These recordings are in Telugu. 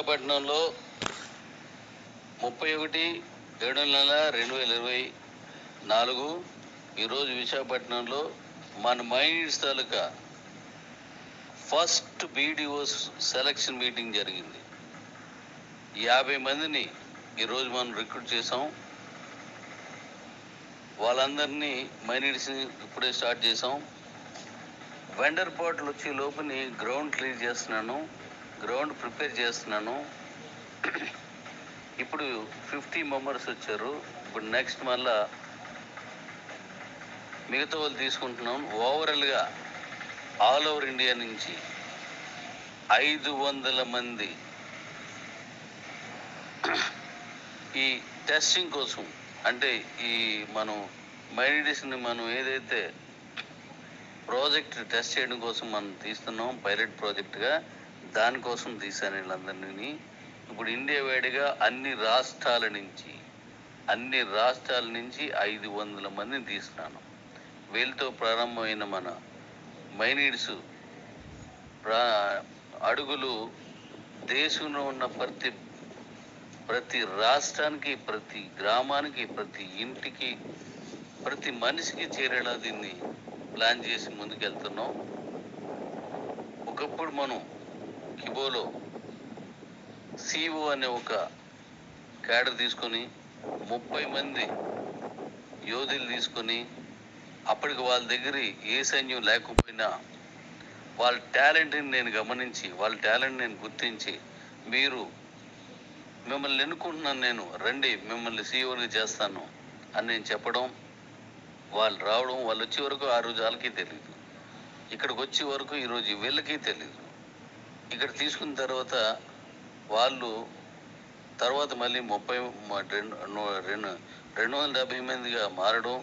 విశాఖపట్నంలో 31/7/2024 ఈరోజు విశాఖపట్నంలో మన మైండ్స్ తాలూకా ఫస్ట్ బీడీఓస్ సెలక్షన్ మీటింగ్ జరిగింది. 50 మందిని ఈరోజు మనం రిక్రూట్ చేసాం. వాళ్ళందరినీ మైనీడ్స్ని ఇప్పుడే స్టార్ట్ చేసాం. వెండర్ పోర్టల్ వచ్చే లోపుని గ్రౌండ్ క్లియర్ చేస్తున్నాను, గ్రౌండ్ ప్రిపేర్ చేస్తున్నాను. ఇప్పుడు 50 మెంబర్స్ వచ్చారు. ఇప్పుడు నెక్స్ట్ మళ్ళా మిగతా వాళ్ళు తీసుకుంటున్నాం. ఓవరాల్గా ఆల్ ఓవర్ ఇండియా నుంచి 500 మంది ఈ టెస్టింగ్ కోసం, అంటే ఈ మనం మైనీడ్స్ని మనం ఏదైతే ప్రాజెక్ట్ టెస్ట్ చేయడం కోసం మనం తీస్తున్నాం పైలట్ ప్రాజెక్ట్గా, దానికోసం తీశాను వీళ్ళందరినీ. ఇప్పుడు ఇండియా వైడ్గా అన్ని రాష్ట్రాల నుంచి 500 మందిని తీస్తున్నాను. వీళ్ళతో ప్రారంభమైన మన మైనీడ్స్ అడుగులు దేశంలో ఉన్న ప్రతి రాష్ట్రానికి, ప్రతి గ్రామానికి, ప్రతి ఇంటికి, ప్రతి మనిషికి చేరేలా దీన్ని ప్లాన్ చేసి ముందుకెళ్తున్నాం. ఒకప్పుడు మనం కిబోలో సిఓ అనే ఒక క్యాడర్ తీసుకొని 30 మంది యోధులు తీసుకొని, అప్పటికి వాళ్ళ దగ్గర ఏ సైన్యం లేకపోయినా వాళ్ళ టాలెంట్ని నేను గమనించి, వాళ్ళ టాలెంట్ నేను గుర్తించి, మిమ్మల్ని ఎన్నుకుంటున్నాను, నేను రండి మిమ్మల్ని సీఓని చేస్తాను అని నేను చెప్పడం, వాళ్ళు రావడం, వాళ్ళు వచ్చే వరకు ఆ రోజు వాళ్ళకి తెలియదు, ఇక్కడికి వచ్చే వరకు ఈరోజు వీళ్ళకి తెలియదు. ఇక్కడ తీసుకున్న తర్వాత వాళ్ళు తర్వాత మళ్ళీ 270 మందిగా మారడం,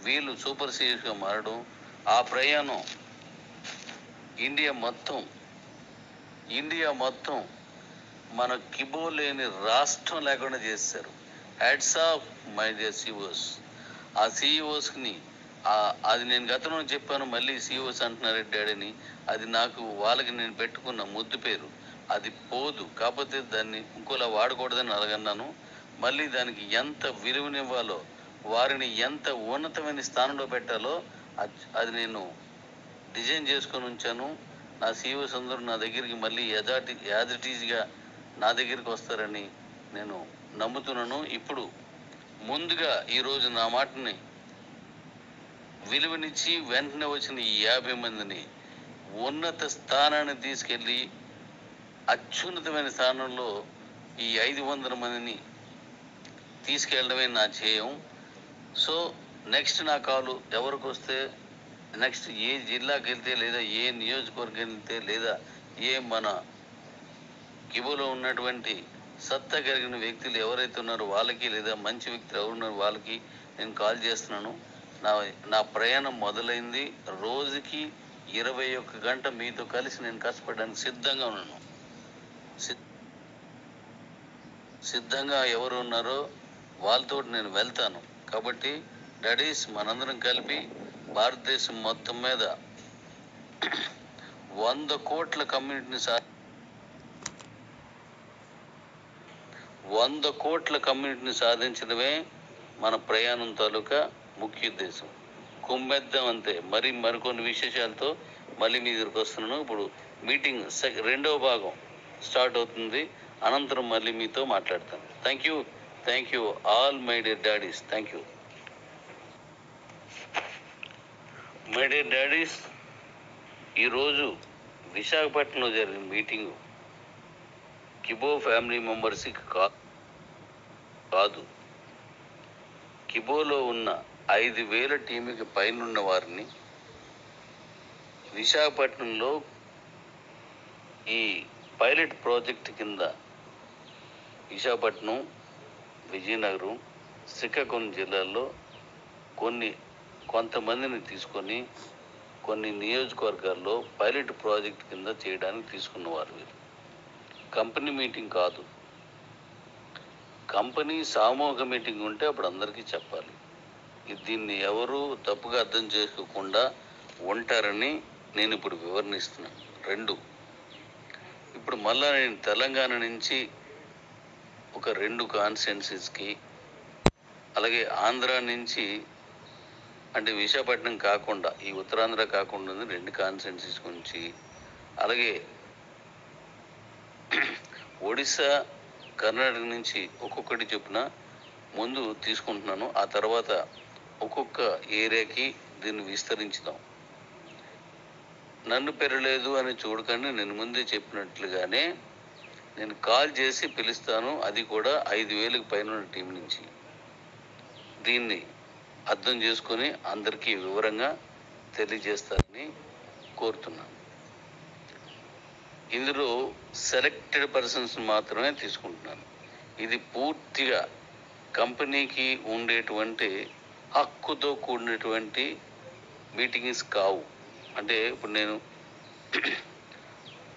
వీళ్ళు సూపర్ సీరియస్గా మారడం. ఆ ప్రయాణం ఇండియా మొత్తం మన కిబో లేని రాష్ట్రం లేకుండా చేశారు. Hats off my dear COs. ఆ సిఇఓస్ని అది నేను గతంలో చెప్పాను, మళ్ళీ సిఇఓస్ అంటున్నారు డాడీని. అది వాళ్ళకి నేను పెట్టుకున్న ముద్దు పేరు, అది పోదు. కాకపోతే దాన్ని ఇంకోలా వాడకూడదని అలగన్నాను. మళ్ళీ దానికి ఎంత విలువనివ్వాలో, వారిని ఎంత ఉన్నతమైన స్థానంలో పెట్టాలో అది నేను డిజైన్ చేసుకొని ఉంచాను. నా సిఇఓస్ అందరూ నా దగ్గరికి మళ్ళీ యాజ్ ఇట్ ఈజ్గా నా దగ్గరికి వస్తారని నేను నమ్ముతున్నాను. ఇప్పుడు ముందుగా ఈరోజు నా మాటని విలువనిచ్చి వెంటనే వచ్చిన ఈ 50 మందిని ఉన్నత స్థానాన్ని తీసుకెళ్ళి అత్యున్నతమైన స్థానంలో ఈ 500 మందిని తీసుకెళ్ళడమే నా ధ్యేయం. సో నెక్స్ట్ నా కాలు ఎవరికి వస్తే, నెక్స్ట్ ఏ జిల్లాకి వెళ్తే, లేదా ఏ నియోజకవర్గం వెళ్తే, లేదా ఏ మన కిబోలో ఉన్నటువంటి సత్తా కలిగిన వ్యక్తులు ఎవరైతే ఉన్నారో వాళ్ళకి, లేదా మంచి వ్యక్తులు ఎవరున్నారో వాళ్ళకి నేను కాల్ చేస్తున్నాను. నా ప్రయాణం మొదలైంది. రోజుకి 21 గంట మీతో కలిసి నేను కష్టపడడానికి సిద్ధంగా ఉన్నాను. సిద్ధంగా ఎవరు ఉన్నారో వాళ్ళతో నేను వెళ్తాను. కాబట్టి డాడీస్, మనందరం కలిపి భారతదేశం మొత్తం మీద 100 కోట్ల కమ్యూనిటీని సాధించడమే మన ప్రయాణం తాలూకా ముఖ్య ఉద్దేశం. కుమ్మెద్దాం అంతే. మరికొన్ని విశేషాలతో మళ్ళీ మీ దగ్గరికి వస్తున్నాను. ఇప్పుడు మీటింగ్ రెండవ భాగం స్టార్ట్ అవుతుంది. అనంతరం మళ్ళీ మీతో మాట్లాడతాను. Thank you all my dear daddy's. Thank you my dear daddy's. ఈరోజు విశాఖపట్నంలో జరిగిన మీటింగు కిబో ఫ్యామిలీ మెంబర్స్కి కాదు, కిబోలో ఉన్న 5,000 టీంకి పైనున్న వారిని విశాఖపట్నంలో ఈ పైలట్ ప్రాజెక్ట్ కింద విశాఖపట్నం, విజయనగరం, శ్రీకాకుళం జిల్లాల్లో కొంతమందిని తీసుకొని కొన్ని నియోజకవర్గాల్లో పైలట్ ప్రాజెక్ట్ కింద చేయడానికి తీసుకున్నవారు. వీరు కంపెనీ మీటింగ్ కాదు. కంపెనీ సామూహిక మీటింగ్ ఉంటే అప్పుడు అందరికీ చెప్పాలి. దీన్ని ఎవరు తప్పుగా అర్థం చేసుకోకుండా ఉంటారని నేను ఇప్పుడు వివరణిస్తున్నాను. 2, ఇప్పుడు ఇప్పుడు మళ్ళా నేను తెలంగాణ నుంచి ఒక 2 కాన్స్టిట్యున్సీస్కి, అలాగే ఆంధ్ర నుంచి అంటే విశాఖపట్నం కాకుండా ఈ ఉత్తరాంధ్ర కాకుండా 2 కాన్స్టిట్యున్సీస్ నుంచి, అలాగే ఒడిశా కర్ణాటక నుంచి ఒక్కొక్కటి చొప్పున ముందు తీసుకుంటున్నాను. ఆ తర్వాత ఒక్కొక్క ఏరియాకి దీన్ని విస్తరించుదాం. నన్ను పెరలేదు అని చూడకండి, నేను ముందే చెప్పినట్లుగానే నేను కాల్ చేసి పిలుస్తాను, అది కూడా 5,000కి పైన టీం నుంచి. దీన్ని అర్థం చేసుకొని అందరికీ వివరంగా తెలియజేస్తారని కోరుతున్నాను. ఇందులో సెలెక్టెడ్ పర్సన్స్ మాత్రమే తీసుకుంటున్నాను. ఇది పూర్తిగా కంపెనీకి ఉండేటువంటి హక్కుతో కూడినటువంటి మీటింగ్స్ కావు. అంటే ఇప్పుడు నేను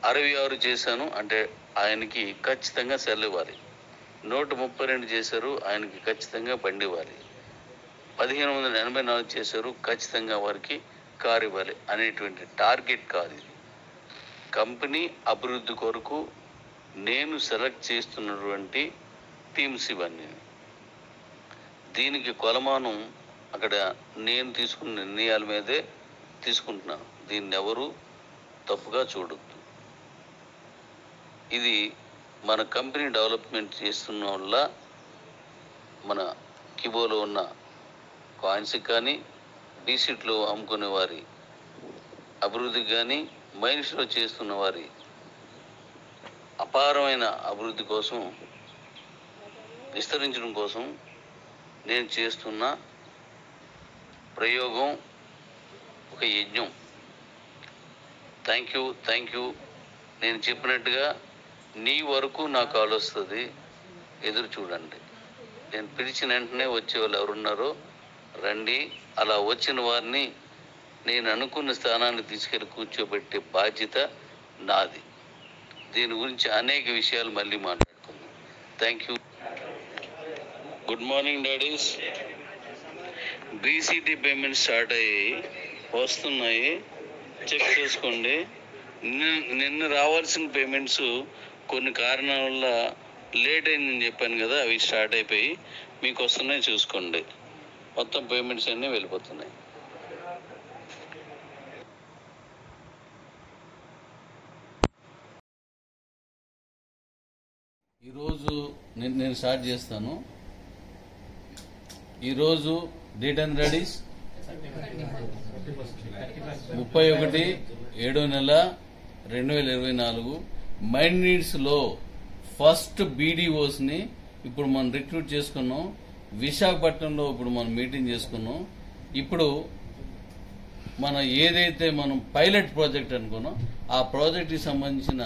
66 చేశాను అంటే ఆయనకి ఖచ్చితంగా సెల్ ఇవ్వాలి. 132 చేశారు, ఆయనకి ఖచ్చితంగా బండి ఇవ్వాలి. 1584 చేశారు, ఖచ్చితంగా వారికి కారు ఇవ్వాలి అనేటువంటి టార్గెట్ కాదు ఇది. కంపెనీ అభివృద్ధి కొరకు నేను సెలెక్ట్ చేస్తున్నటువంటి టీమ్స్ ఇవన్నీ. దీనికి కొలమానం అక్కడ నేను తీసుకున్న నిర్ణయాల మీదే తీసుకుంటున్నాను. దీన్ని ఎవరు తప్పుగా చూడొద్దు. ఇది మన కంపెనీ డెవలప్మెంట్ చేస్తున్న వల్ల మన కిబోలో ఉన్న కాయిన్స్ కానీ, డీసీట్లో అమ్ముకునే వారి అభివృద్ధికి కానీ, మైన్స్లో చేస్తున్న వారి అపారమైన అభివృద్ధి కోసం, విస్తరించడం కోసం నేను చేస్తున్న ప్రయోగం, ఒక యజ్ఞం. Thank you. నేను చెప్పినట్టుగా నీ వరకు నాకు కాల్ వస్తుంది, ఎదురు చూడండి. నేను పిలిచిన వెంటనే వచ్చే వాళ్ళు ఎవరున్నారో రండి. అలా వచ్చిన వారిని నేను అనుకున్న స్థానాన్ని తీసుకెళ్ళి కూర్చోబెట్టే బాధ్యత నాది. దీని గురించి అనేక విషయాలు మళ్ళీ మాట్లాడుకుందాం. Thank you. Good morning daddy's. BCT payment start అయ్యి వస్తున్నాయి, చెక్ చేసుకోండి. నిన్న రావాల్సిన పేమెంట్స్ కొన్ని కారణాల వల్ల లేట్ అయిందని చెప్పాను కదా, అవి స్టార్ట్ అయిపోయి మీకు వస్తున్నాయి, చూసుకోండి. మొత్తం పేమెంట్స్ అన్నీ వెళ్ళిపోతున్నాయి. ఈరోజు నేను స్టార్ట్ చేస్తాను. ఈరోజు డేట్ అండ్ రెడీస్ 31/7/2024. మైండ్ నీడ్స్లో ఫస్ట్ బీడీఓస్ని ఇప్పుడు మనం రిక్రూట్ చేసుకున్నాం. విశాఖపట్నంలో ఇప్పుడు మనం మీటింగ్ చేసుకున్నాం. ఇప్పుడు మన ఏదైతే మనం పైలట్ ప్రాజెక్ట్ అనుకున్నాం, ఆ ప్రాజెక్ట్కి సంబంధించిన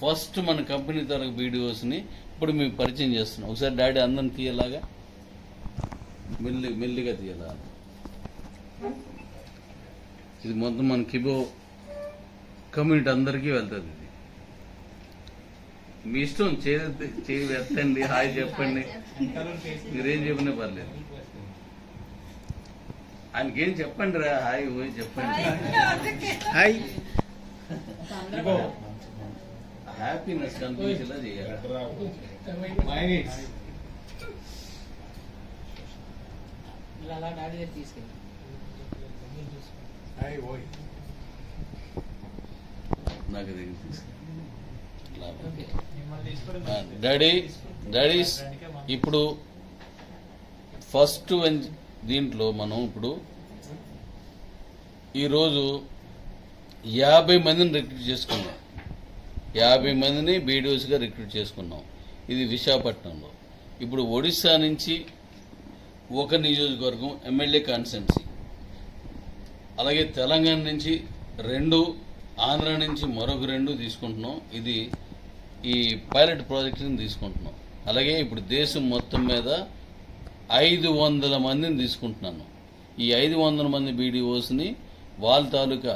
ఫస్ట్ మన కంపెనీ తరగతి బీడీఓస్ని ఇప్పుడు మేము పరిచయం చేస్తున్నాం. ఒకసారి డాడీ అందరిని తీయలాగా, మెల్లిగా తీయాల. ఇది మొత్తం మన కిబో కమ్యూనిటీ అందరికీ వెళ్తుంది. ఇది మీ ఇష్టం, చేయి ఎత్తండి, హాయ్ చెప్పండి, మీరేం చెప్పినా పర్లేదు. ఆయనకేం చెప్పండి రా, హాయ్ చెప్పండి. హాయ్ హ్యాపీనెస్ కనిపించేలా చేయాలి. నాకు డాడీస్ ఇప్పుడు ఫస్ట్ దీంట్లో మనం ఇప్పుడు ఈరోజు 50 మందిని రిక్రూట్ చేసుకున్నాం. 50 మందిని బీడీఓస్గా రిక్రూట్ చేసుకున్నాం. ఇది విశాఖపట్నంలో. ఇప్పుడు ఒడిశా నుంచి ఒక నియోజకవర్గం ఎమ్మెల్యే కాన్స్టిట్యున్సీ, అలాగే తెలంగాణ నుంచి 2, ఆంధ్ర నుంచి మరొక 2 తీసుకుంటున్నాం. ఇది ఈ పైలట్ ప్రాజెక్టుని తీసుకుంటున్నాం. అలాగే ఇప్పుడు దేశం మొత్తం మీద 500 మందిని తీసుకుంటున్నాను. ఈ 500 మంది బీడీఓస్ని వాళ్ళ తాలూకా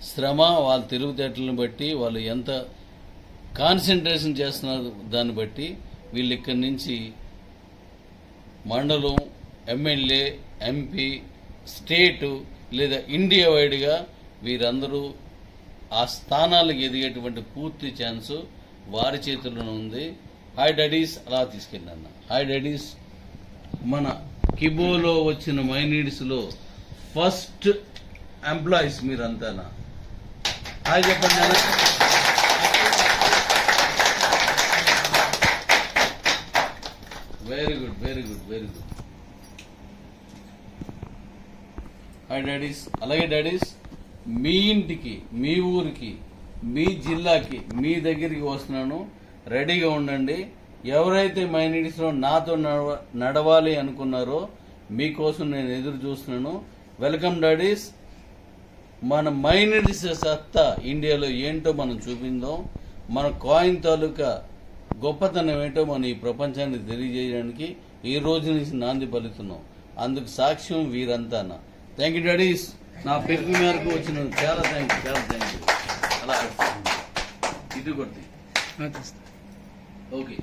శ్రమ, వాళ్ళ తెలివితేటలను బట్టి, వాళ్ళు ఎంత కాన్సన్ట్రేషన్ చేస్తున్నారు దాన్ని బట్టి వీళ్ళు ఇక్కడి నుంచి మండలం, ఎమ్మెల్యే, ఎంపీ, స్టేటు లేదా ఇండియా వైడ్గా వీరందరూ ఆ స్థానాలకు ఎదిగేటువంటి పూర్తి ఛాన్సు వారి చేతుల్లోనే ఉంది. హాయ్ డాడీస్ అలా తీసుకెళ్ళి అన్న. Hi daddies. మన కిబోలో వచ్చిన మై నీడ్స్ లో ఫస్ట్ ఎంప్లాయీస్ మీరంతానా. హాయ్ చెప్పండి అన్న. Very good, very good, very good. Hi daddies. అలాగే డాడీస్, మీ ఇంటికి, మీ ఊరికి, మీ జిల్లాకి, మీ దగ్గరికి వస్తున్నాను. రెడీగా ఉండండి. ఎవరైతే మై నీడ్స్ లో నాతో నడవాలి అనుకున్నారో మీకోసం నేను ఎదురు చూస్తున్నాను. Welcome daddies. మన మై నీడ్స్ సత్తా ఇండియాలో ఏంటో మనం చూపిందాం. మన కాయిన్ తాలూకా గొప్పతనం ఏంటో మనం ఈ ప్రపంచానికి తెలియజేయడానికి ఈ రోజు నుంచి నాంది పలుకుతున్నాం. అందుకు సాక్ష్యం వీరంతా. Thank you daddy's. నా పిలుపు మేరకు వచ్చిన చాలా థ్యాంక్ యూ, చాలా థ్యాంక్ యూ. అలా ఇది కొట్టి ఓకే.